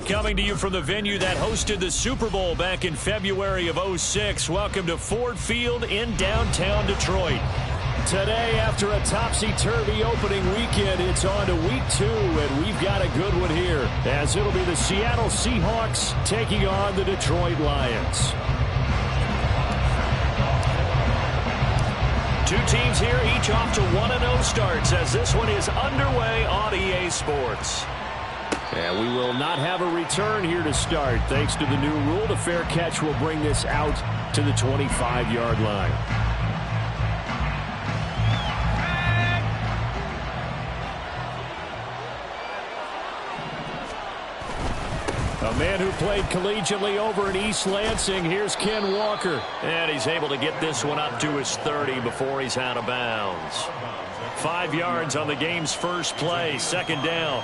Coming to you from the venue that hosted the Super Bowl back in February of '06. Welcome to Ford Field in downtown Detroit. Today, after a topsy-turvy opening weekend, it's on to week 2, and we've got a good one here, as it'll be the Seattle Seahawks taking on the Detroit Lions. Two teams here, each off to 1-0 starts, as this one is underway on EA Sports. And we will not have a return here to start. Thanks to the new rule, the fair catch will bring this out to the 25-yard line. A man who played collegiately over in East Lansing, here's Ken Walker. And he's able to get this one up to his 30 before he's out of bounds. 5 yards on the game's first play, second down.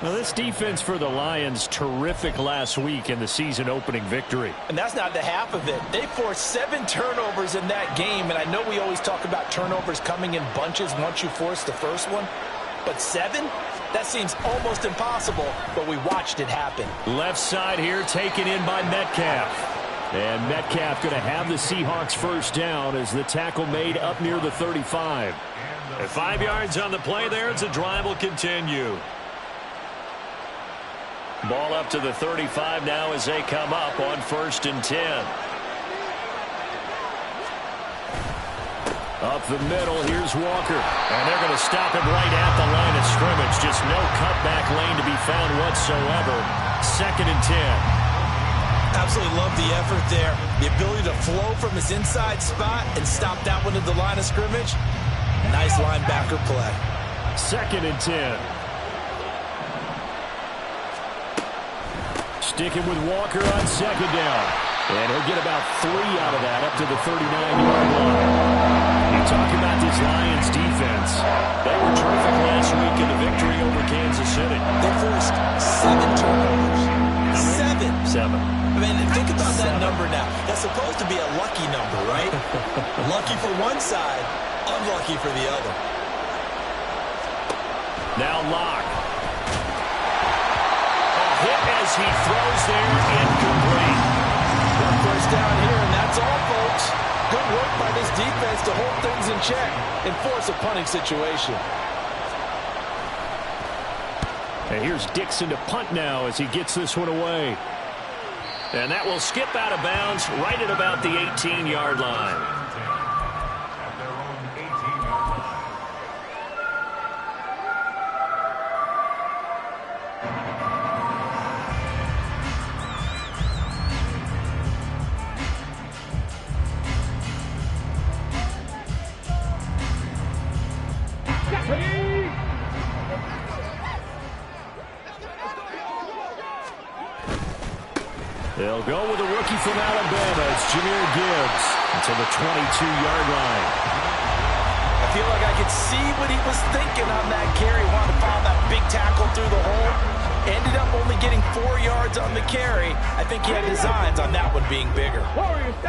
Now, this defense for the Lions, terrific last week in the season-opening victory. And that's not the half of it. They forced 7 turnovers in that game, and I know we always talk about turnovers coming in bunches once you force the first one, but 7? That seems almost impossible, but we watched it happen. Left side here taken in by Metcalf. And Metcalf going to have the Seahawks first down as the tackle made up near the 35. At 5 yards on the play there, as the drive will continue. Ball up to the 35 now as they come up on 1st and 10. Up the middle, here's Walker. And they're going to stop him right at the line of scrimmage. Just no cutback lane to be found whatsoever. 2nd and 10. Absolutely love the effort there. The ability to flow from his inside spot and stop that one at the line of scrimmage. Nice linebacker play. 2nd and 10. Sticking with Walker on 2nd down. And he'll get about 3 out of that up to the 39-yard line. You talk about this Lions defense. They were terrific last week in the victory over Kansas City. They forced 7 turnovers. 7. 7. I mean, think about that number now. That's supposed to be a lucky number, right? Lucky for one side, unlucky for the other. Now Locke. Hit as he throws there, incomplete. One first down here, and that's all, folks. Good work by this defense to hold things in check and force a punting situation. And here's Dixon to punt now as he gets this one away. And that will skip out of bounds right at about the 18-yard line. They'll go with a rookie from Alabama. It's Jahmyr Gibbs until the 22-yard line. I feel like I could see what he was thinking on that carry. Wanted to follow that big tackle through the hole. Ended up only getting 4 yards on the carry. I think he had designs on that one being bigger.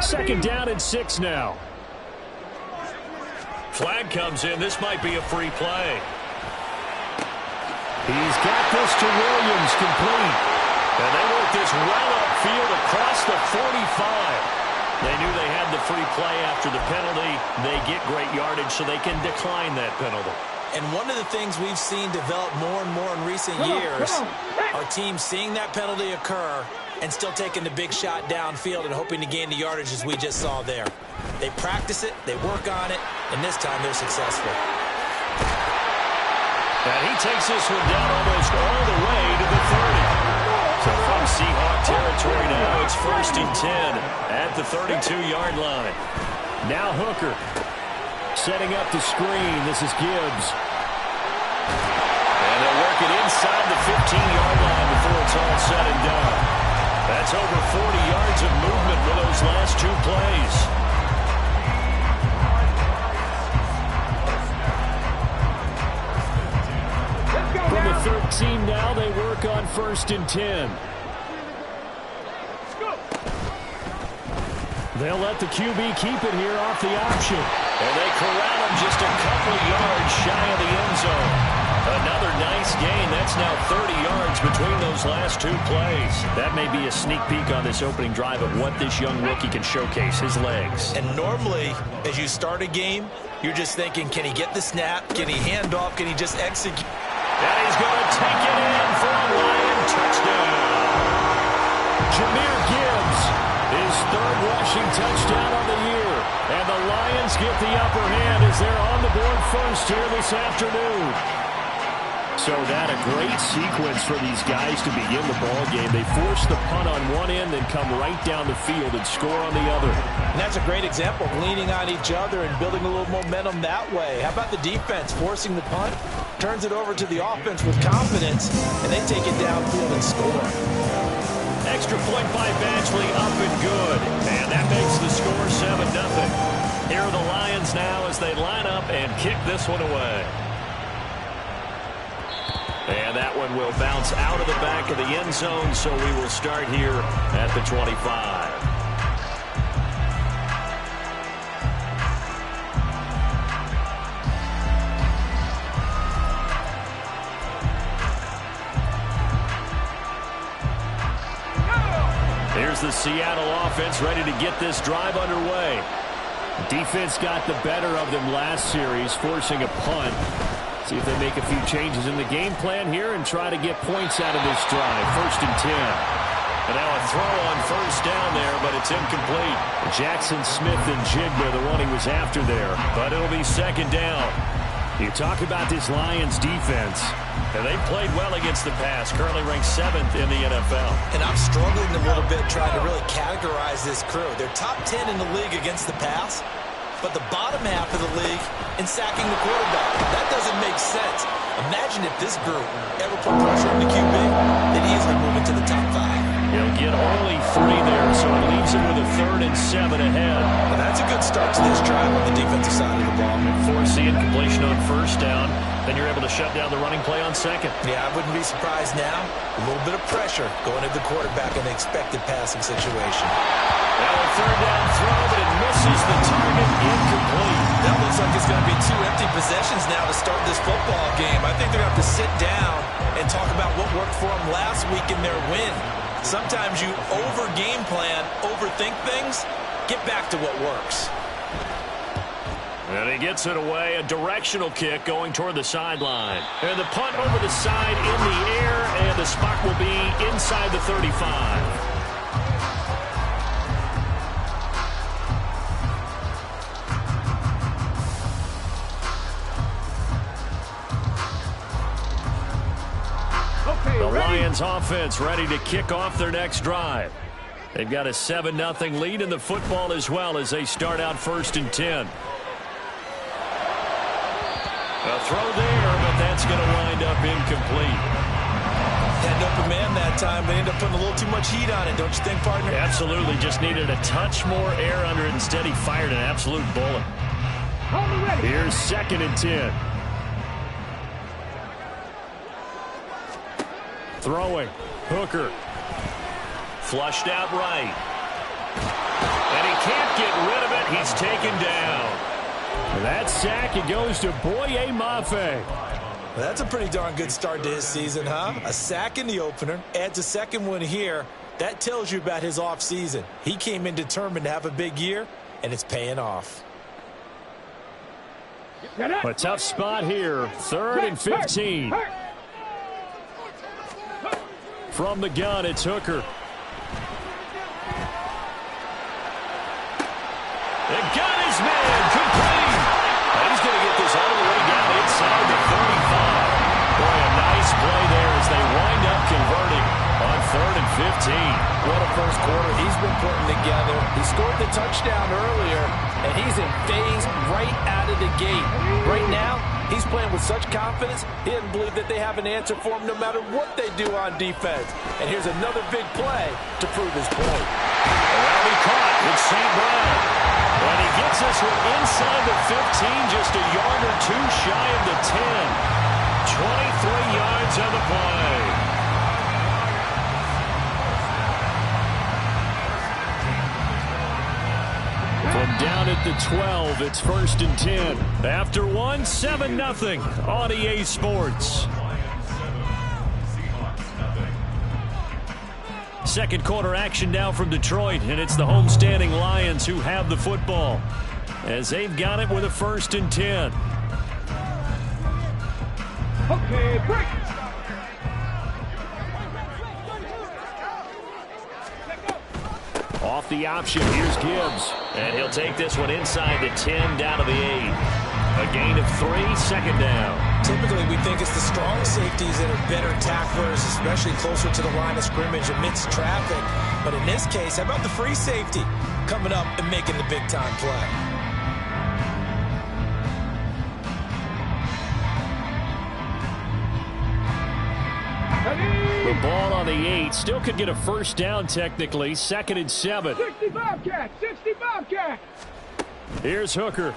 2nd down and 6 now. Flag comes in. This might be a free play. He's got this to Williams, complete. And they work this well upfield across the 45. They knew they had the free play after the penalty. They get great yardage so they can decline that penalty. And one of the things we've seen develop more and more in recent years are teams seeing that penalty occur and still taking the big shot downfield and hoping to gain the yardage as we just saw there. They practice it, they work on it, and this time they're successful. And he takes this one down almost all the way to the 30. So from Seahawk territory now, it's 1st and 10 at the 32-yard line. Now Hooker setting up the screen. This is Gibbs. And they'll work it inside the 15-yard line before it's all said and done. That's over 40 yards of movement for those last 2 plays. From the 13 now, they work on 1st and 10. They'll let the QB keep it here off the option. And they corral him just a couple yards shy of the end zone. Another nice gain. That's now 30 yards between those last two plays. That may be a sneak peek on this opening drive of what this young rookie can showcase, his legs. And normally, as you start a game, you're just thinking, can he get the snap? Can he hand off? Can he just execute? And he's going to take it in for a Lion touchdown. Jahmyr Gibbs, his third rushing touchdown on the year. And the Lions get the upper hand as they're on the board first here this afternoon. So that a great sequence for these guys to begin the ball game. They force the punt on one end, then come right down the field and score on the other. And that's a great example of leaning on each other and building a little momentum that way. How about the defense forcing the punt? Turns it over to the offense with confidence, and they take it downfield and score. Extra point by Badgley, up and good. And that makes the score 7-0. Here are the Lions now as they line up and kick this one away. And that one will bounce out of the back of the end zone, so we will start here at the 25. Here's the Seattle offense ready to get this drive underway. Defense got the better of them last series, forcing a punt. See if they make a few changes in the game plan here and try to get points out of this drive. 1st and 10. And now a throw on first down there, but it's incomplete. Jackson Smith and Jigba, the one he was after there. But it'll be 2nd down. You talk about this Lions defense. And they played well against the pass, currently ranked 7th in the NFL. And I'm struggling a little bit trying to really categorize this crew. They're top 10 in the league against the pass, but the bottom half of the league in sacking the quarterback. That doesn't make sense. Imagine if this group ever put pressure on the QB, they'd easily move into the top 5. He'll get only 3 there, so it leaves him with a 3rd and 7 ahead. And that's a good start to this drive on the defensive side of the ball. Force the incompletion on first down. Then you're able to shut down the running play on 2nd. Yeah, I wouldn't be surprised now. A little bit of pressure going at the quarterback in the expected passing situation. Now a 3rd down throw, but it misses the target, incomplete. That looks like it's going to be 2 empty possessions now to start this football game. I think they're going to have to sit down and talk about what worked for them last week in their win. Sometimes you over-game plan, overthink things, get back to what works. And he gets it away, a directional kick going toward the sideline. And the punt over the side in the air, and the spot will be inside the 35. The Lions offense ready to kick off their next drive. They've got a 7-0 lead in the football as well as they start out 1st and 10. A throw there, but that's going to wind up incomplete. Had an open man that time. They ended up putting a little too much heat on it, don't you think, partner? Absolutely. Just needed a touch more air under it. Instead, he fired an absolute bullet. Here's 2nd and 10. Throwing. Hooker. Flushed out right. And he can't get rid of it. He's taken down. And that sack, it goes to Boye Mafe. Well, that's a pretty darn good start to his season, huh? A sack in the opener, adds a 2nd one here. That tells you about his offseason. He came in determined to have a big year, and it's paying off. A tough spot here. 3rd and 15. From the gun, it's Hooker. The gun is man, complete. And he's going to get this all the way down inside the 35. Boy, a nice play there as they wind up converting on 3rd and 15. What a first quarter he's been putting together. He scored the touchdown earlier, and he's in phase right out of the gate. Right now, he's playing with such confidence, he doesn't believe that they have an answer for him no matter what they do on defense. And here's another big play to prove his point. Well, he caught with St. Brown. And he gets this one inside the 15, just a yard or 2 shy of the 10. 23 yards on the play. From down at the 12. It's 1st and 10. After one, 7-0 on EA Sports. Second quarter action now from Detroit, and it's the homestanding Lions who have the football as they've got it with a 1st and 10. Okay, break. Off the option, here's Gibbs. And he'll take this one inside the 10, down to the 8. A gain of 3, 2nd down. Typically, we think it's the strong safeties that are better tacklers, especially closer to the line of scrimmage amidst traffic. But in this case, how about the free safety coming up and making the big-time play? The ball on the 8. Still could get a 1st down technically. 2nd and 7. 60 Bobcat, 60 Bobcat. Here's Hooker.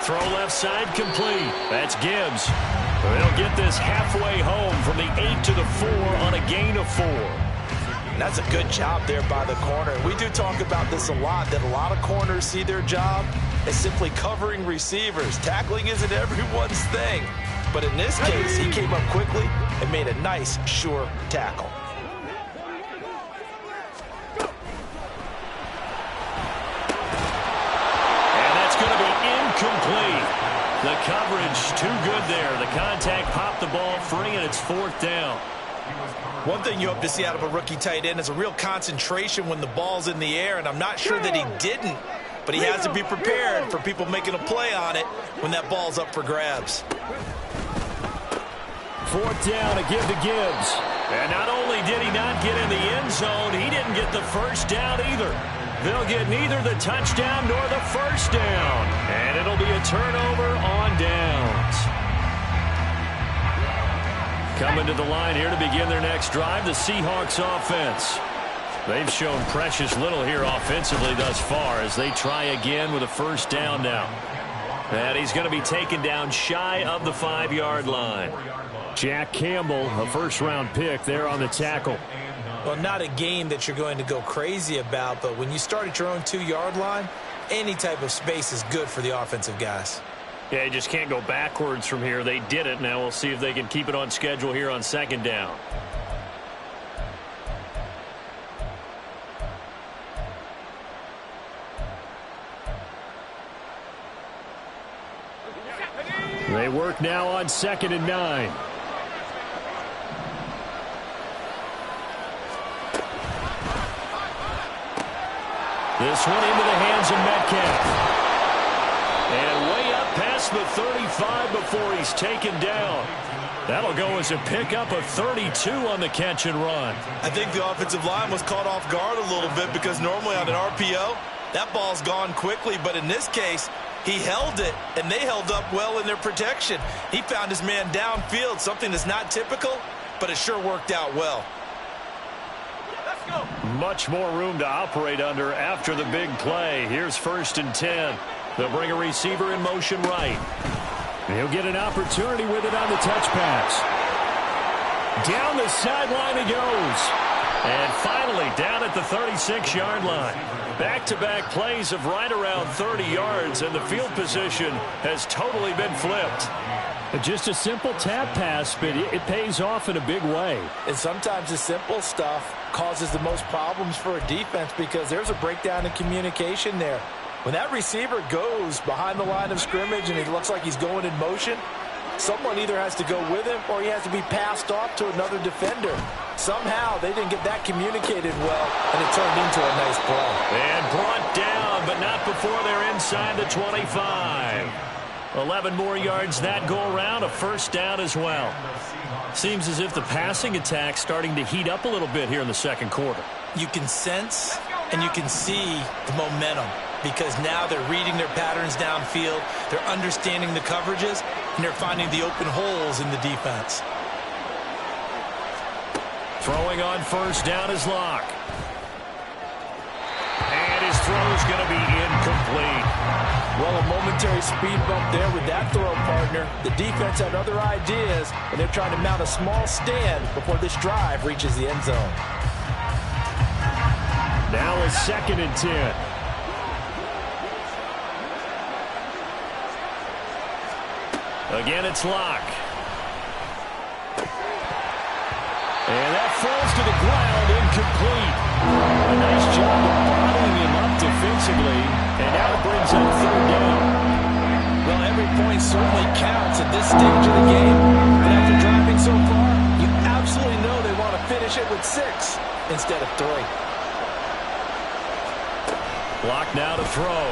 Throw left side complete. That's Gibbs. They'll get this halfway home from the 8 to the 4 on a gain of 4. And that's a good job there by the corner. We do talk about this a lot, that a lot of corners see their job as simply covering receivers. Tackling isn't everyone's thing. But in this case, he came up quickly and made a nice, sure tackle. And that's going to be incomplete. The coverage too good there. The contact popped the ball free, and it's 4th down. One thing you hope to see out of a rookie tight end is a real concentration when the ball's in the air, and I'm not sure that he didn't. But he has to be prepared for people making a play on it when that ball's up for grabs. 4th down to give to Gibbs. And not only did he not get in the end zone, he didn't get the 1st down either. They'll get neither the touchdown nor the 1st down. And it'll be a turnover on downs. Coming to the line here to begin their next drive, the Seahawks offense. They've shown precious little here offensively thus far as they try again with a 1st down now. And he's going to be taken down shy of the 5-yard line. Jack Campbell, a 1st-round pick there on the tackle. Well, not a game that you're going to go crazy about, but when you start at your own 2-yard line, any type of space is good for the offensive guys. Yeah, you just can't go backwards from here. They did it. Now we'll see if they can keep it on schedule here on 2nd down. They work now on 2nd and 9. This one into the hands of Metcalf. And way up past the 35 before he's taken down. That'll go as a pickup of 32 on the catch and run. I think the offensive line was caught off guard a little bit because normally on an RPO, that ball's gone quickly. But in this case, he held it, and they held up well in their protection. He found his man downfield, something that's not typical, but it sure worked out well. Much more room to operate under after the big play. Here's 1st and 10. They'll bring a receiver in motion right. He'll get an opportunity with it on the touch pass. Down the sideline he goes. And finally down at the 36-yard line. Back-to-back plays of right around 30 yards, and the field position has totally been flipped. Just a simple tap pass, but it pays off in a big way. And sometimes the simple stuff causes the most problems for a defense because there's a breakdown in communication there. When that receiver goes behind the line of scrimmage and it looks like he's going in motion, someone either has to go with him or he has to be passed off to another defender. Somehow they didn't get that communicated well, and it turned into a nice play. And brought down, but not before they're inside the 25. 11 more yards that go around, a 1st down as well. Seems as if the passing attack's starting to heat up a little bit here in the 2nd quarter. You can sense and you can see the momentum because now they're reading their patterns downfield, they're understanding the coverages, and they're finding the open holes in the defense. Throwing on 1st down is Locke. And his throw's going to be incomplete. Well, a momentary speed bump there with that throw, partner. The defense had other ideas, and they're trying to mount a small stand before this drive reaches the end zone. Now a 2nd and 10. Again, it's Locke. And that falls to the ground, incomplete. A nice job of bottling him up defensively, and now it brings up third down. Well, every point certainly counts at this stage of the game. But after driving so far, you absolutely know they want to finish it with 6 instead of 3. Locke now to throw.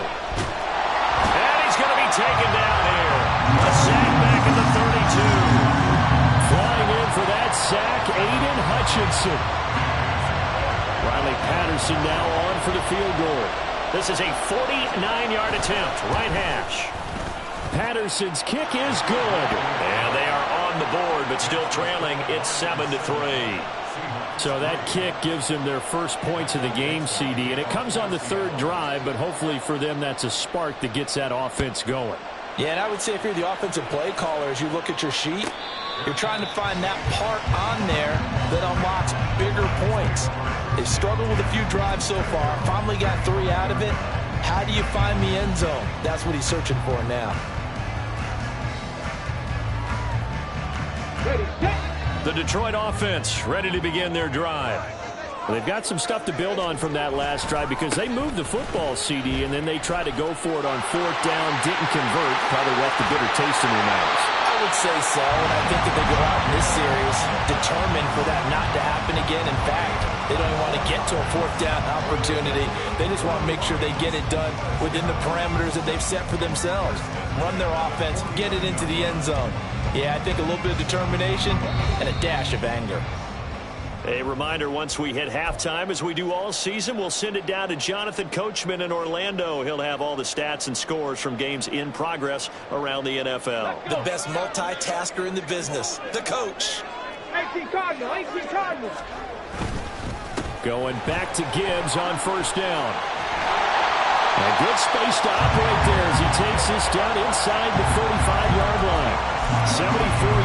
And he's going to be taken down here. A sack back at the 32. Flying in for that sack, Aiden Hutchinson. Riley Patterson now on for the field goal. This is a 49-yard attempt, right hash. Patterson's kick is good. And they are on the board, but still trailing. It's 7-3. So that kick gives them their first points of the game, CD. And it comes on the third drive, but hopefully for them that's a spark that gets that offense going. Yeah, and I would say if you're the offensive play caller, as you look at your sheet, you're trying to find that part on there that unlocks bigger points. They've struggled with a few drives so far. Finally got 3 out of it. How do you find the end zone? That's what he's searching for now. Ready, set. The Detroit offense ready to begin their drive. Well, they've got some stuff to build on from that last drive because they moved the football, CD, and then they tried to go for it on 4th down, didn't convert, probably left a bitter taste in their mouths. I would say so, and I think that they go out in this series determined for that not to happen again. In fact, they don't even want to get to a 4th down opportunity. They just want to make sure they get it done within the parameters that they've set for themselves. Run their offense, get it into the end zone. Yeah, I think a little bit of determination and a dash of anger. A reminder, once we hit halftime, as we do all season, we'll send it down to Jonathan Coachman in Orlando. He'll have all the stats and scores from games in progress around the NFL. The best multitasker in the business, the coach. 18 Cardinal, 18 Cardinal. Going back to Gibbs on 1st down. A good space to operate there as he takes this down inside the 35-yard line. 74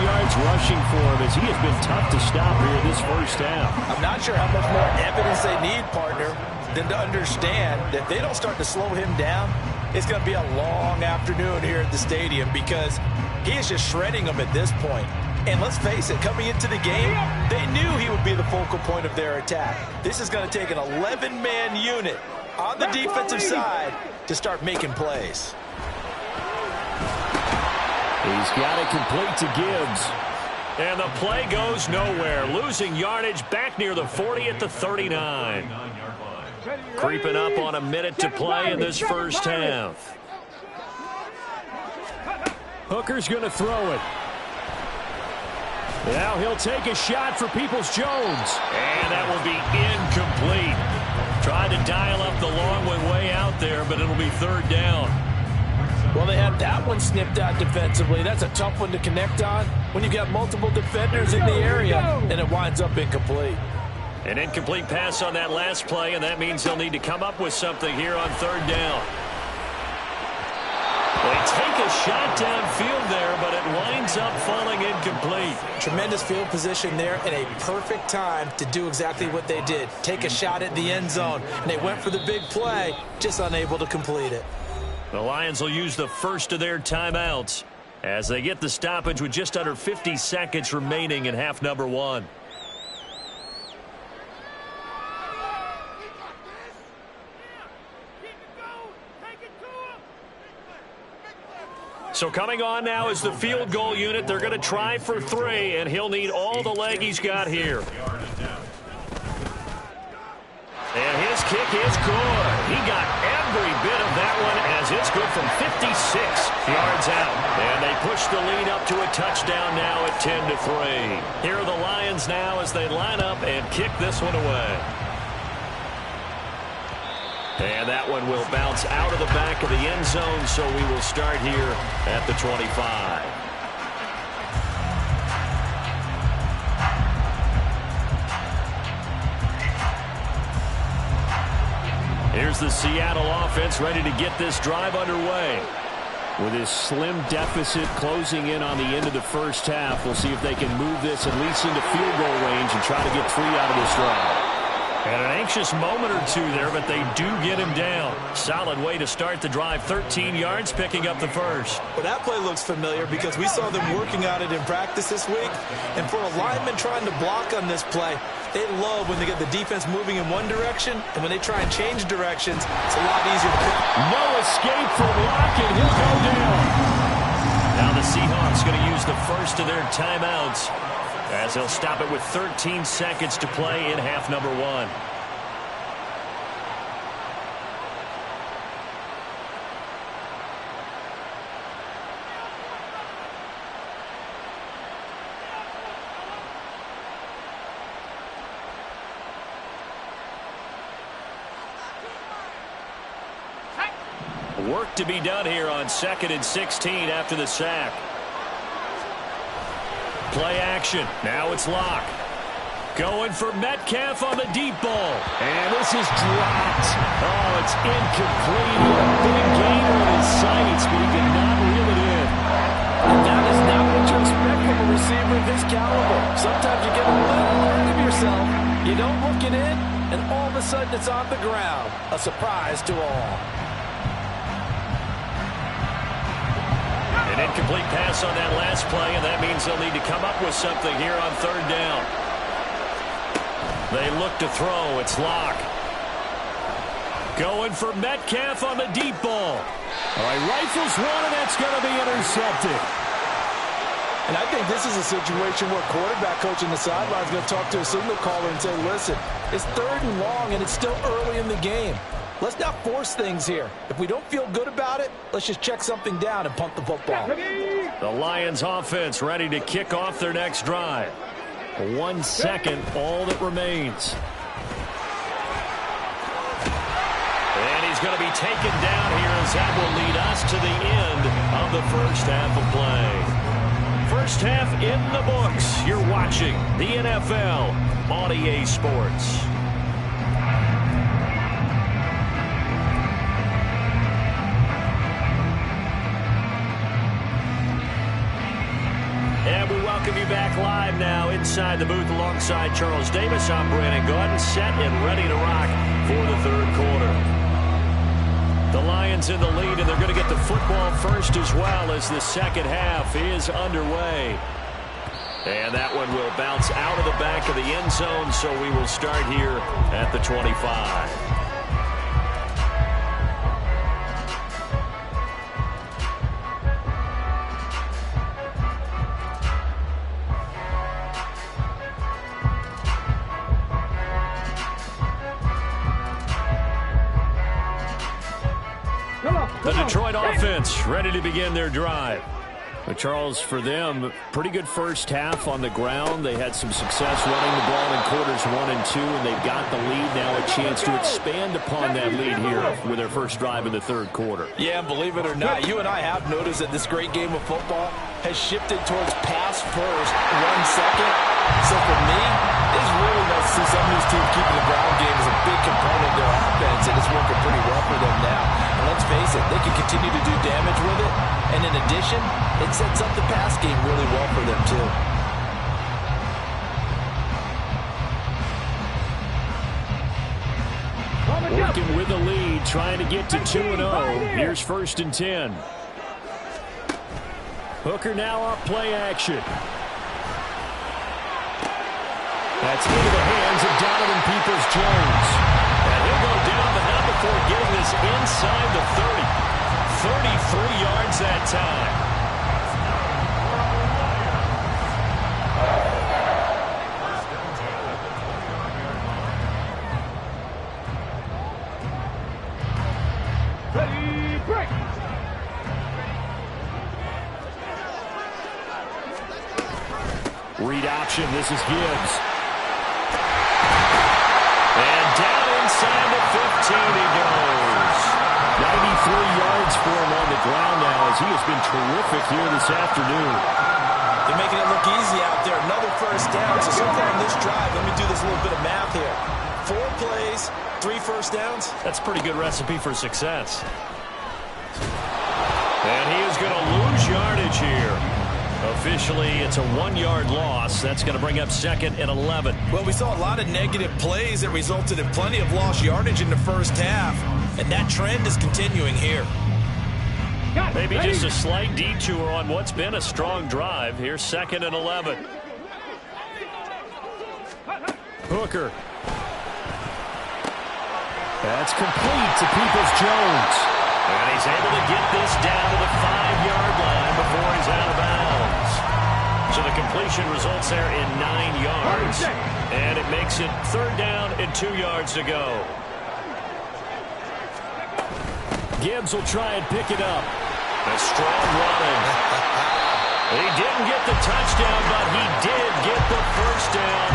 yards rushing for him as he has been tough to stop here this first half. I'm not sure how much more evidence they need, partner, than to understand that if they don't start to slow him down, it's going to be a long afternoon here at the stadium because he is just shredding them at this point. And let's face it, coming into the game, they knew he would be the focal point of their attack. This is going to take an 11-man unit on the defensive side to start making plays. He's got it complete to Gibbs. And the play goes nowhere. Losing yardage back near the 40 at the 39. Creeping up on a minute to play in this first half. Hooker's going to throw it. Now he'll take a shot for Peoples-Jones. And that will be incomplete. Tried to dial up the long one way out there, but it'll be 3rd down. Well, they had that one snipped out defensively. That's a tough one to connect on when you've got multiple defenders in the area, and it winds up incomplete. An incomplete pass on that last play, and that means they'll need to come up with something here on 3rd down. They take a shot downfield there, but it winds up falling incomplete. Tremendous field position there and a perfect time to do exactly what they did. Take a shot at the end zone, and they went for the big play, just unable to complete it. The Lions will use the first of their timeouts as they get the stoppage with just under 50 seconds remaining in half number 1. So coming on now is the field goal unit. They're going to try for 3, and he'll need all the leg he's got here. And his kick is good. He got every bit of that one as it's good from 56 yards out. And they push the lead up to a touchdown now at 10-3. Here are the Lions now as they line up and kick this one away. And that one will bounce out of the back of the end zone, so we will start here at the 25. Here's the Seattle offense ready to get this drive underway. With this slim deficit closing in on the end of the first half, we'll see if they can move this at least into field goal range and try to get 3 out of this drive. And an anxious moment or two there, but they do get him down. Solid way to start the drive. 13 yards, picking up the first. Well, that play looks familiar because we saw them working on it in practice this week. And for a lineman trying to block on this play, they love when they get the defense moving in one direction, and when they try and change directions, it's a lot easier to pick. No escape from Lockett. He'll go down. Now the Seahawks going to use the first of their timeouts, as they'll stop it with 13 seconds to play in half number 1. Work to be done here on 2nd and 16 after the sack. Play action. Now it's Lock. Going for Metcalf on the deep ball. And this is dropped. Oh, it's incomplete. He had a big gainer in his sights, but he did not reel it in. And that is not what you expect from a receiver of this caliber. Sometimes you get a little ahead of yourself. You don't look it in, and all of a sudden it's on the ground. A surprise to all. An incomplete pass on that last play, and that means they'll need to come up with something here on 3rd down. They look to throw. It's Lock. Going for Metcalf on the deep ball. All right, rifles one, and that's going to be intercepted. And I think this is a situation where quarterback coach on the sideline is going to talk to a signal caller and say, listen, it's 3rd and long, and it's still early in the game. Let's not force things here. If we don't feel good about it, let's just check something down and punt the football. The Lions offense ready to kick off their next drive. 1 second, all that remains. And he's going to be taken down here as that will lead us to the end of the first half of play. First half in the books. You're watching the NFL on EA Sports. And we welcome you back live now inside the booth alongside Charles Davis. I'm Brandon Gaudin, set and ready to rock for the 3rd quarter. The Lions in the lead, and they're going to get the football first as well as the second half is underway. And that one will bounce out of the back of the end zone, so we will start here at the 25. The Detroit offense ready to begin their drive. But Charles, for them, pretty good first half on the ground. They had some success running the ball in quarters 1 and 2, and they've got the lead now, a chance to expand upon that lead here with their first drive in the 3rd quarter. Yeah, and believe it or not, you and I have noticed that this great game of football has shifted towards pass first, run second. So for me, it's really nice to see some of these teams keeping the ground game as a big component of their offense, and it's working pretty well for them now. And let's face it, they can continue to do damage with it. And in addition, it sets up the pass game really well for them, too. Working with the lead, trying to get to 2-0. Here's 1st and 10. Hooker now up play action. That's into the hands of Donovan Peoples-Jones. And he'll go down, but not before getting this inside the 30. 33 yards that time. Ready, break. Read option. This is Gibbs. And down inside the 15 he goes. 93 yards for him on the ground now as he has been terrific here this afternoon. They're making it look easy out there. Another first down. So far on this drive, let me do this little bit of math here. 4 plays, 3 first downs. That's a pretty good recipe for success. And he is going to lose yardage here. Officially, it's a 1-yard loss. That's going to bring up 2nd and 11. Well, we saw a lot of negative plays that resulted in plenty of lost yardage in the first half, and that trend is continuing here. Maybe just a slight detour on what's been a strong drive. Here's 2nd and 11. Hooker. That's complete to Peoples-Jones. And he's able to get this down to the 5-yard line before he's out of bounds. So the completion results there in 9 yards. And it makes it 3rd down and 2 yards to go. Gibbs will try and pick it up. A strong running. He didn't get the touchdown, but he did get the first down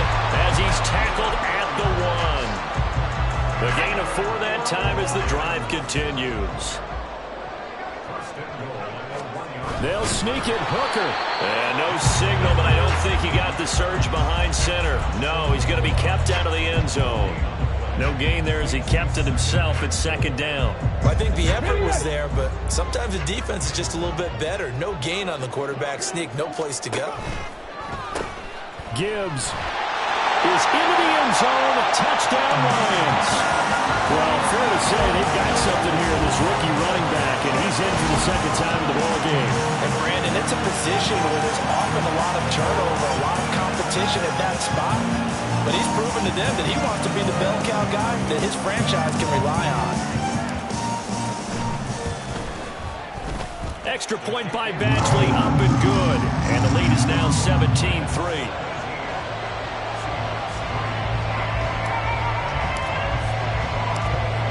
as he's tackled at the 1. The gain of 4 that time as the drive continues. They'll sneak it. Hooker. And no signal, but I don't think he got the surge behind center. No, he's going to be kept out of the end zone. No gain there as he kept it himself at 2nd down. I think the effort was there, but sometimes the defense is just a little bit better. No gain on the quarterback sneak. No place to go. Gibbs is into the end zone. Touchdown, Lions. Well, fair to say they've got something here in this rookie running back, and he's in for the 2nd time in the ball game. And Brandon, it's a position where there's often a lot of turnover, a lot of competition at that spot. But he's proven to them that he wants to be the bell cow guy that his franchise can rely on. Extra point by Badgley, up and good. And the lead is now 17-3.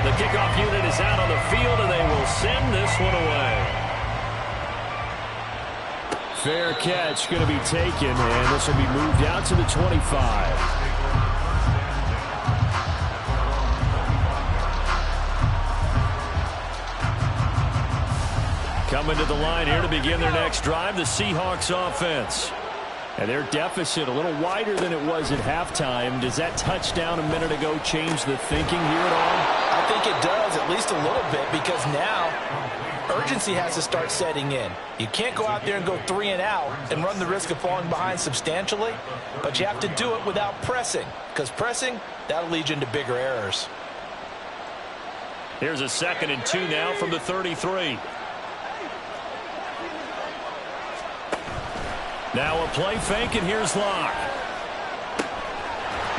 The kickoff unit is out on the field, and they will send this one away. Fair catch going to be taken, and this will be moved out to the 25. Coming to the line here to begin their next drive, the Seahawks offense. And their deficit a little wider than it was at halftime. Does that touchdown a minute ago change the thinking here at all? I think it does, at least a little bit, because now urgency has to start setting in. You can't go out there and go 3 and out and run the risk of falling behind substantially, but you have to do it without pressing, because pressing, that'll lead you into bigger errors. Here's a 2nd and 2 now from the 33. Now a play fake, and here's Locke.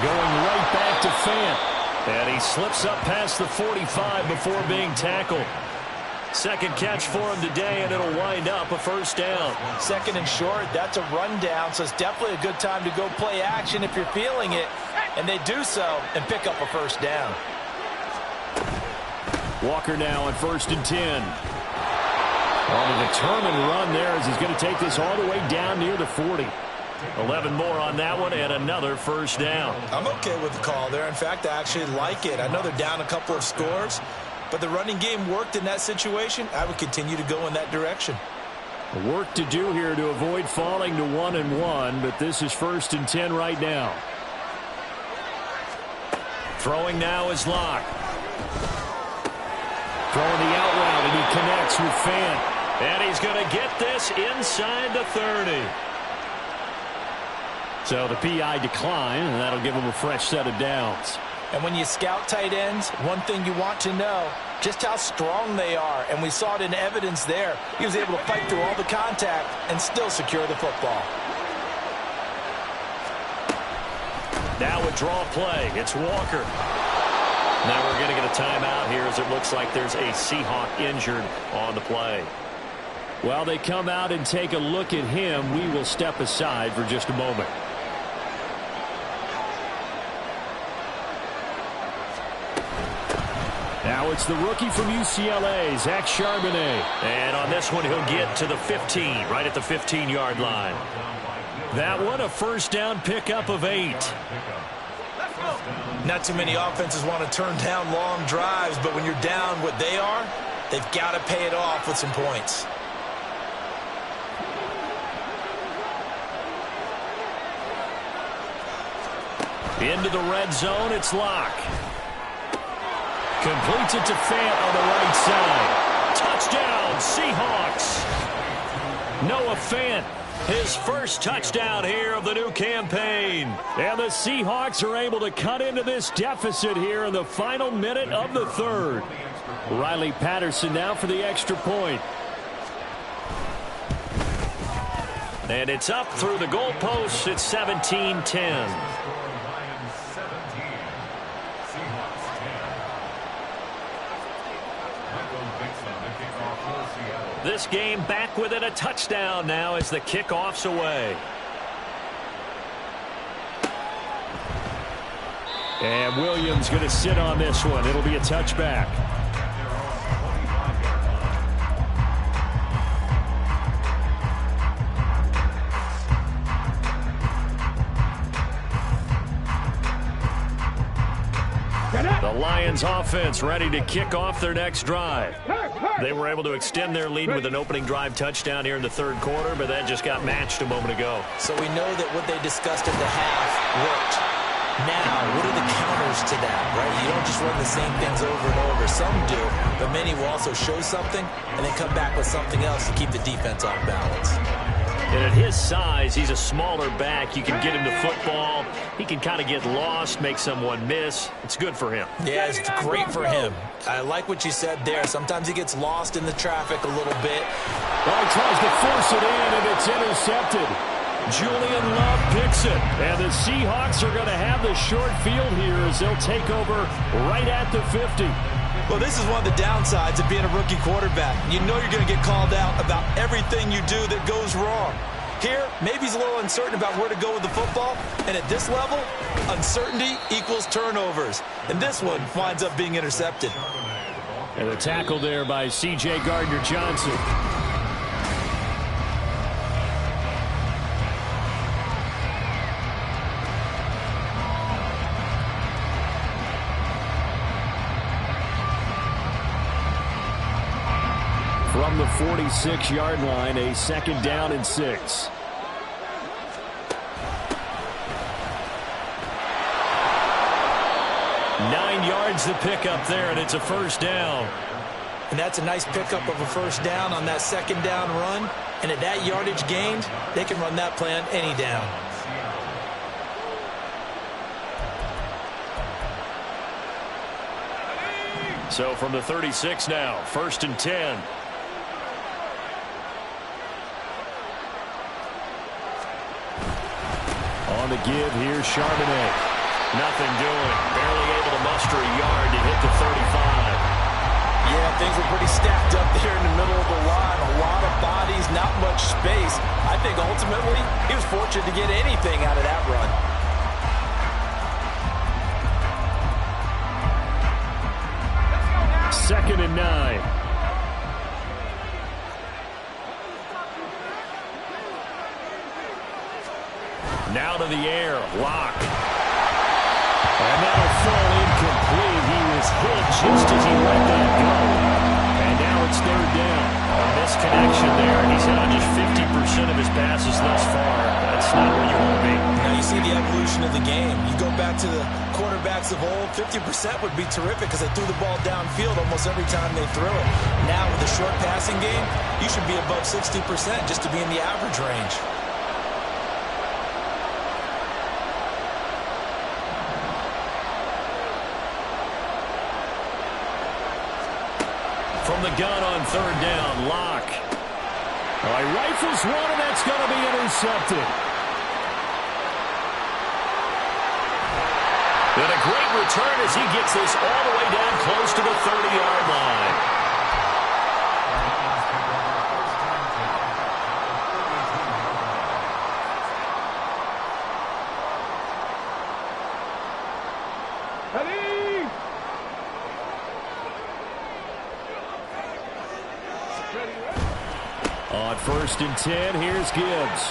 Going right back to Fant. And he slips up past the 45 before being tackled. 2nd catch for him today, and it'll wind up a 1st down. 2nd and short, that's a rundown, so it's definitely a good time to go play action if you're feeling it. And they do so and pick up a 1st down. Walker now at 1st and 10. On a determined run there as he's going to take this all the way down near the 40. 11 more on that one and another 1st down. I'm okay with the call there. In fact, I actually like it. I know they're down a couple of scores, but the running game worked in that situation. I would continue to go in that direction. Work to do here to avoid falling to 1-1, but this is 1st and 10 right now. Throwing now is Locke. Throwing the out route, and he connects with Fant. And he's going to get this inside the 30. So the PI decline, and that'll give him a fresh set of downs. And when you scout tight ends, one thing you want to know, just how strong they are. And we saw it in evidence there. He was able to fight through all the contact and still secure the football. Now a draw play. It's Walker. Now we're going to get a timeout here as it looks like there's a Seahawk injured on the play. While they come out and take a look at him, we will step aside for just a moment. Now it's the rookie from UCLA, Zach Charbonnet. And on this one, he'll get to the 15, right at the 15-yard line. That one, a 1st down pickup of 8. Not too many offenses want to turn down long drives, but when you're down what they are, they've got to pay it off with some points. Into the red zone, it's Locke. Completes it to Fant on the right side. Touchdown, Seahawks. Noah Fant His first touchdown here of the new campaign. And the Seahawks are able to cut into this deficit here in the final minute of the third. Riley Patterson now for the extra point. And it's up through the goalposts. It's 17-10. This game back within a touchdown now as the kickoff's away. And Williams going to sit on this one. It'll be a touchback. The Lions offense ready to kick off their next drive. They were able to extend their lead with an opening drive touchdown here in the third quarter, but that just got matched a moment ago. So we know that what they discussed at the half worked. Now, what are the counters to that, right? You don't just run the same things over and over. Some do, but many will also show something and then come back with something else to keep the defense off balance. And at his size, he's a smaller back. You can get him to football. He can kind of get lost, make someone miss. It's good for him. Yeah, it's great for him. I like what you said there. Sometimes he gets lost in the traffic a little bit. Well, he tries to force it in, and it's intercepted. Julian Love picks it. And the Seahawks are going to have the short field here as they'll take over right at the 50. Well, this is one of the downsides of being a rookie quarterback. You know you're going to get called out about everything you do that goes wrong. Here, maybe he's a little uncertain about where to go with the football. And at this level, uncertainty equals turnovers. And this one winds up being intercepted. And the tackle there by C.J. Gardner-Johnson. From the 46-yard line, a second down and 6. Nine yards to pick up there, and it's a first down. And that's a nice pickup of a first down on that second down run. And at that yardage gained, they can run that play on any down. So from the 36 now, first and 10. On the give, here's Charbonnet. Nothing doing. Barely able to muster a yard to hit the 35. Yeah, things were pretty stacked up there in the middle of the line. A lot of bodies, not much space. I think ultimately he was fortunate to get anything out of that run. Second and 9. Now to the air, Locke. And that'll fall incomplete. He was hit just as he let that go. And now it's third down. A misconnection there. He's hit on just 50% of his passes thus far. That's not where you want to be. Now you see the evolution of the game. You go back to the quarterbacks of old, 50% would be terrific because they threw the ball downfield almost every time they threw it. Now with the short passing game, you should be above 60% just to be in the average range. From the gun on third down, Locke. All right, rifles one, and that's going to be intercepted. And a great return as he gets this all the way down close to the 30-yard line. On first and 10, here's Gibbs.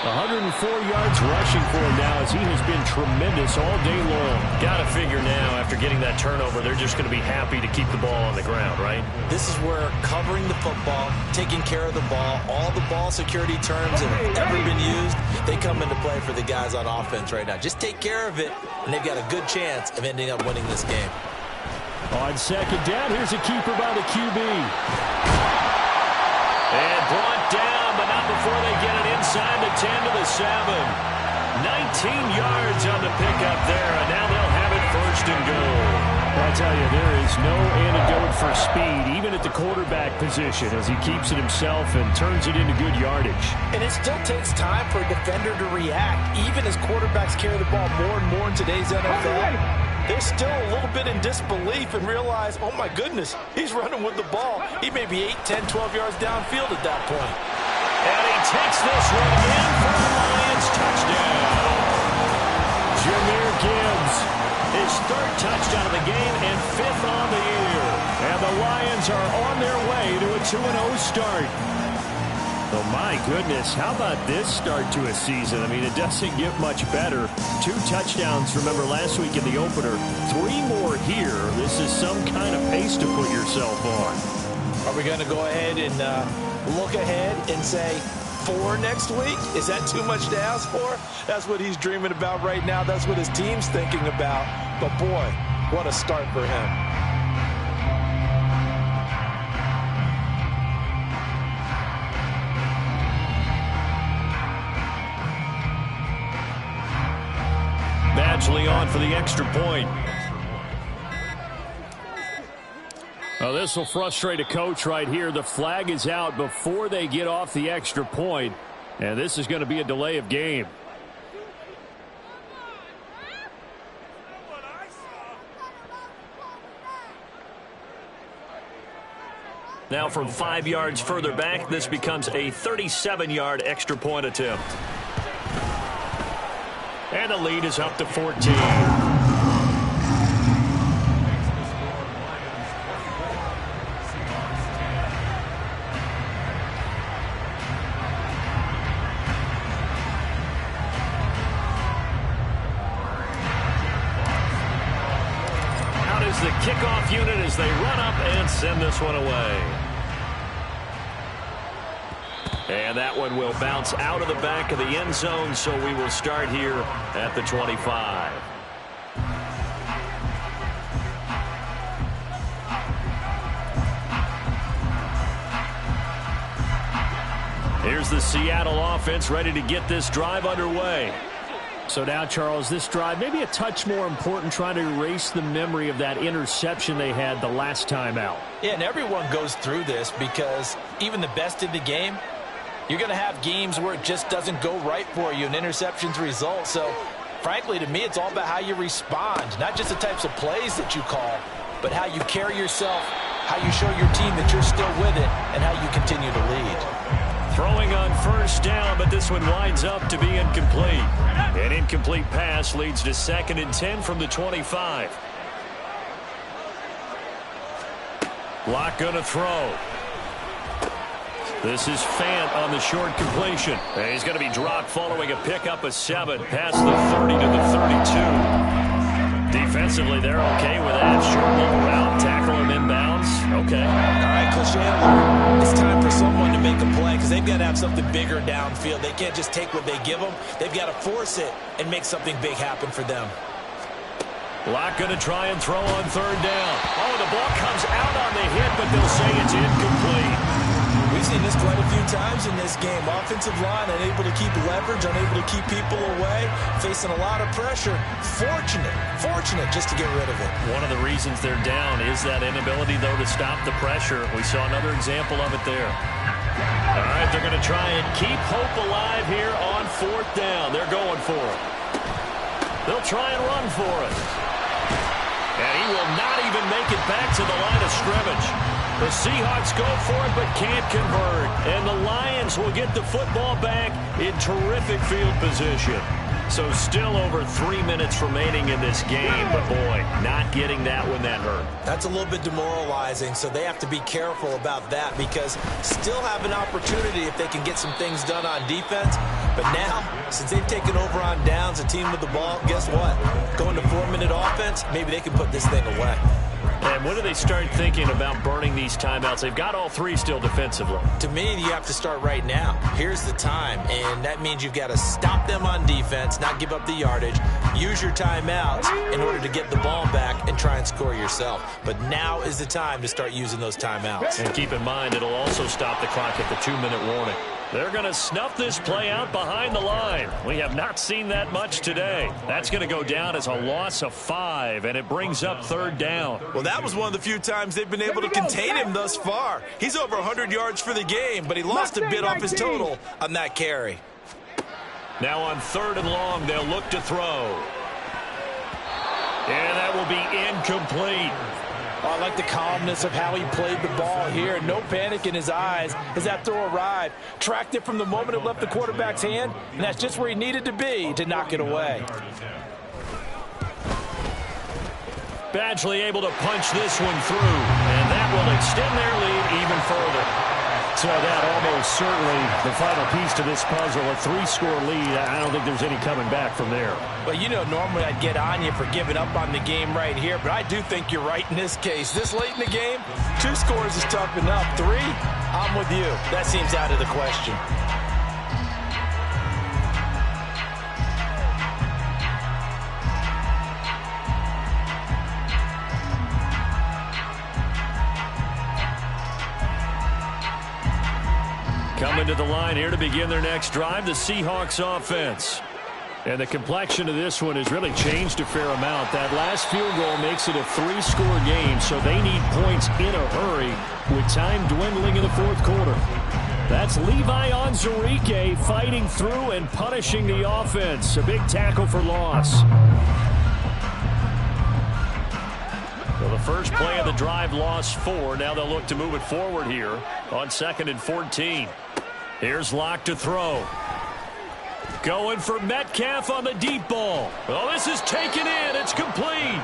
104 yards rushing for him now as he has been tremendous all day long. Got to figure now after getting that turnover, they're just going to be happy to keep the ball on the ground, right? This is where covering the football, taking care of the ball, all the ball security terms that have ever been used, they come into play for the guys on offense right now. Just take care of it, and they've got a good chance of ending up winning this game. On second down, here's a keeper by the QB. And brought down, but not before they get it inside the 10 to the 7. 19 yards on the pickup there, and now they'll have it first and goal. I tell you, there is no antidote for speed, even at the quarterback position, as he keeps it himself and turns it into good yardage. And it still takes time for a defender to react, even as quarterbacks carry the ball more and more in today's NFL. They're still a little bit in disbelief and realize, oh my goodness, he's running with the ball. He may be 8, 10, 12 yards downfield at that point. And he takes this one in for the Lions touchdown. Jahmyr Gibbs, his third touchdown of the game and 5th on the year. And the Lions are on their way to a 2-0 start. Oh, my goodness. How about this start to a season? I mean, it doesn't get much better. 2 touchdowns, remember, last week in the opener. 3 more here. This is some kind of pace to put yourself on. Are we going to go ahead and look ahead and say 4 next week? Is that too much to ask for? That's what he's dreaming about right now. That's what his team's thinking about. But, boy, what a start for him. Badgley on for the extra point. Oh, this will frustrate a coach right here. The flag is out before they get off the extra point, and this is going to be a delay of game. Now from 5 yards further back, this becomes a 37-yard extra point attempt. And the lead is up to 14. Out is the kickoff unit as they run up and send this one away. And that one will bounce out of the back of the end zone, so we will start here at the 25. Here's the Seattle offense ready to get this drive underway. So now, Charles, this drive maybe a touch more important, trying to erase the memory of that interception they had the last time out. Yeah, and everyone goes through this because even the best in the game, you're going to have games where it just doesn't go right for you and interceptions result. So, frankly, to me, it's all about how you respond, not just the types of plays that you call, but how you carry yourself, how you show your team that you're still with it, and how you continue to lead. Throwing on first down, but this one winds up to be incomplete. An incomplete pass leads to 2nd and 10 from the 25. Locke going to throw. This is Fant on the short completion. And he's going to be dropped following a pickup of 7 past the 30 to the 32. Defensively, they're okay with that. Short little route, tackle him inbounds. Okay. All right, Chandler, it's time for someone to make a play because they've got to have something bigger downfield. They can't just take what they give them. They've got to force it and make something big happen for them. Locke going to try and throw on 3rd down. Oh, the ball comes out on the hit, but they'll say it's incomplete. We've seen this quite a few times in this game. Offensive line unable to keep leverage, unable to keep people away, facing a lot of pressure. Fortunate just to get rid of it. One of the reasons they're down is that inability, though, to stop the pressure. We saw another example of it there. All right, they're going to try and keep hope alive here on 4th down. They're going for it. They'll try and run for it. And he will not even make it back to the line of scrimmage. The Seahawks go for it but can't convert. And the Lions will get the football back in terrific field position. So still over 3 minutes remaining in this game. But, boy, not getting that when that hurt. That's a little bit demoralizing, so they have to be careful about that because still have an opportunity if they can get some things done on defense. But now, since they've taken over on downs, a team with the ball, guess what? Going to 4-minute offense, maybe they can put this thing away. And when do they start thinking about burning these timeouts? They've got all three still defensively. To me, you have to start right now. Here's the time, and that means you've got to stop them on defense, not give up the yardage, use your timeouts in order to get the ball back and try and score yourself. But now is the time to start using those timeouts. And keep in mind, it'll also stop the clock at the 2-minute warning. They're going to snuff this play out behind the line. We have not seen that much today. That's going to go down as a loss of 5, and it brings up 3rd down. Well, that was one of the few times they've been able to contain him thus far. He's over 100 yards for the game, but he lost a bit off his total on that carry. Now on 3rd and long, they'll look to throw. And that will be incomplete. Oh, I like the calmness of how he played the ball here. No panic in his eyes as that throw arrived. Tracked it from the moment it left the quarterback's hand, and that's just where he needed to be to knock it away. Badgley able to punch this one through, and that will extend their lead even further. So that almost certainly the final piece to this puzzle, a 3-score lead. I don't think there's any coming back from there. Well, you know, normally I'd get on you for giving up on the game right here, but I do think you're right in this case. This late in the game, 2 scores is tough enough. 3, I'm with you. That seems out of the question. Coming to the line here to begin their next drive, the Seahawks offense. And the complexion of this one has really changed a fair amount. That last field goal makes it a 3-score game, so they need points in a hurry with time dwindling in the 4th quarter. That's Levi Onwuzurike fighting through and punishing the offense. A big tackle for loss. Well, the first play of the drive lost 4. Now they'll look to move it forward here on 2nd and 14. Here's Locke to throw. Going for Metcalf on the deep ball. Oh, this is taken in. It's complete.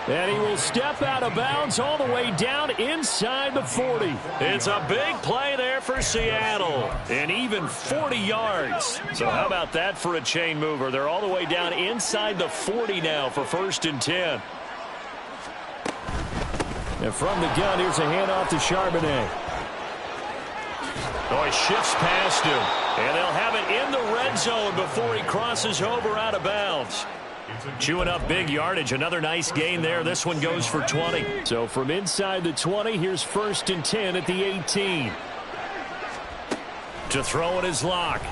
And he will step out of bounds all the way down inside the 40. It's a big play there for Seattle. And even 40 yards. So how about that for a chain mover? They're all the way down inside the 40 now for 1st and 10. And from the gun, here's a handoff to Charbonnet. Oh, he shifts past him. And they'll have it in the red zone before he crosses over out of bounds. Chewing up big yardage. Another nice gain there. This one goes for 20. So from inside the 20, here's 1st and 10 at the 18. To throw it is Locke.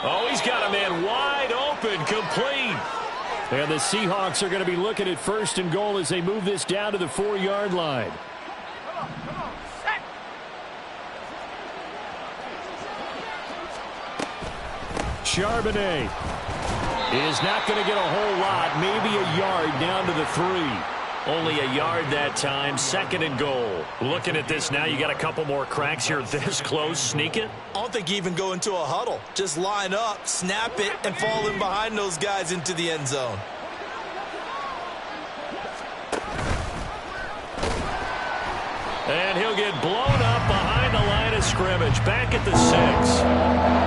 Oh, he's got a man wide open, complete. And the Seahawks are going to be looking at 1st and goal as they move this down to the 4-yard line. Charbonnet is not going to get a whole lot, maybe a yard down to the 3. Only a yard that time, 2nd and goal. Looking at this now, you got a couple more cracks here this close. Sneak it? I don't think you even go into a huddle. Just line up, snap it, and fall in behind those guys into the end zone. And he'll get blown up behind the line of scrimmage. Back at the 6.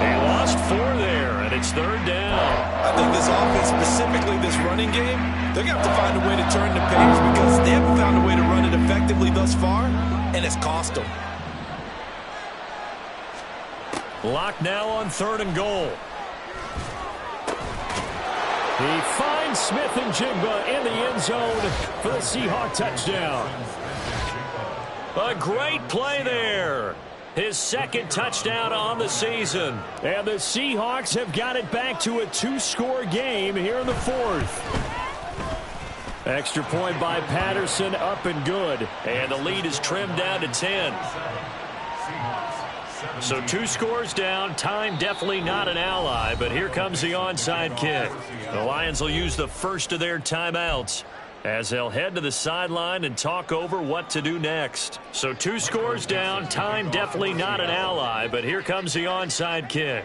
He lost 4 there, and it's 3rd down. I think this offense, specifically this running game, they're going to have to find a way to turn the page because they haven't found a way to run it effectively thus far, and it's cost them. Locke now on 3rd and goal. He finds Smith and Jigba in the end zone for the Seahawk touchdown. A great play there. His 2nd touchdown on the season. And the Seahawks have got it back to a 2-score game here in the 4th. Extra point by Patterson, up and good. And the lead is trimmed down to 10. So 2 scores down. Time definitely not an ally, but here comes the onside kick. The Lions will use the first of their timeouts as they'll head to the sideline and talk over what to do next. So 2 scores down. Time definitely not an ally, but here comes the onside kick.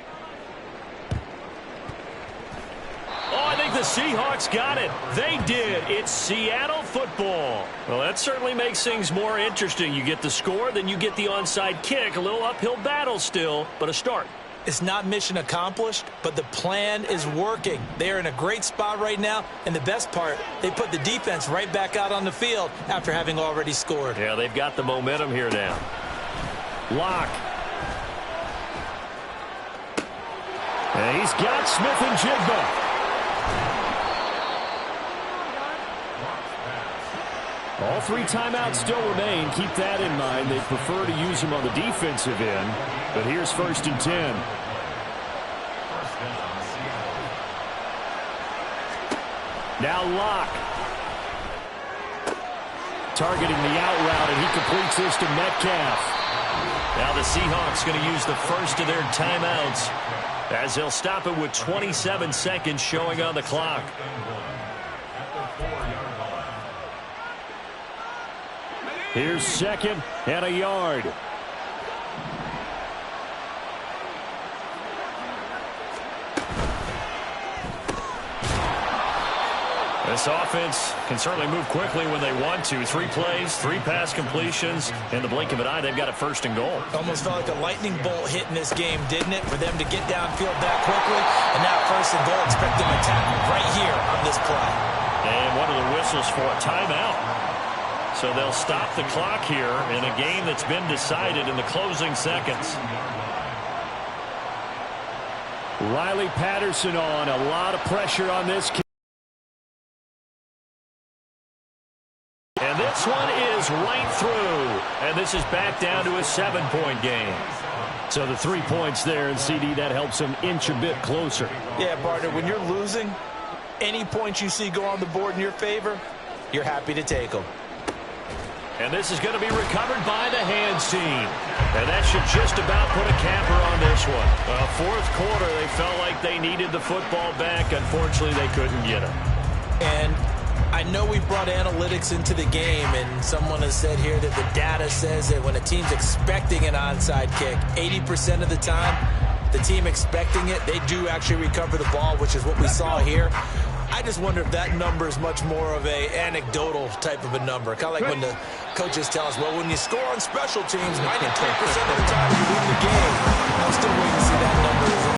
Oh, I think the Seahawks got it. They did. It's Seattle football. Well, that certainly makes things more interesting. You get the score, then you get the onside kick. A little uphill battle still, but a start. It's not mission accomplished, but the plan is working. They're in a great spot right now, and the best part, they put the defense right back out on the field after having already scored. Yeah, they've got the momentum here now. Locke. And he's got Smith and Jigba. All 3 timeouts still remain. Keep that in mind. They prefer to use him on the defensive end. But here's 1st and 10. Now Locke. Targeting the out route, and he completes this to Metcalf. Now the Seahawks going to use the first of their timeouts as they'll stop it with 27 seconds showing on the clock. Here's 2nd and a yard. This offense can certainly move quickly when they want to. 3 plays, 3 pass completions. In the blink of an eye, they've got a 1st and goal. Almost felt like a lightning bolt hit in this game, didn't it? For them to get downfield that quickly. And now 1st and goal, expect them to tackle right here on this play. And one of the whistles for a timeout. So they'll stop the clock here in a game that's been decided in the closing seconds. Riley Patterson on. A lot of pressure on this kid. And this one is right through. And this is back down to a 7-point game. So the 3 points there, and CD, that helps them inch a bit closer. Yeah, partner, when you're losing, any points you see go on the board in your favor, you're happy to take them. And this is going to be recovered by the hands team. And that should just about put a capper on this one. 4th quarter, they felt like they needed the football back. Unfortunately, they couldn't get it. And I know we brought analytics into the game, and someone has said here that the data says that when a team's expecting an onside kick, 80% of the time, the team expecting it, they do actually recover the ball, which is what we saw here. I just wonder if that number is much more of a anecdotal type of a number. Kind of like when the coaches tell us, well, when you score on special teams, 93% of the time you win the game. I'm still waiting to see that number.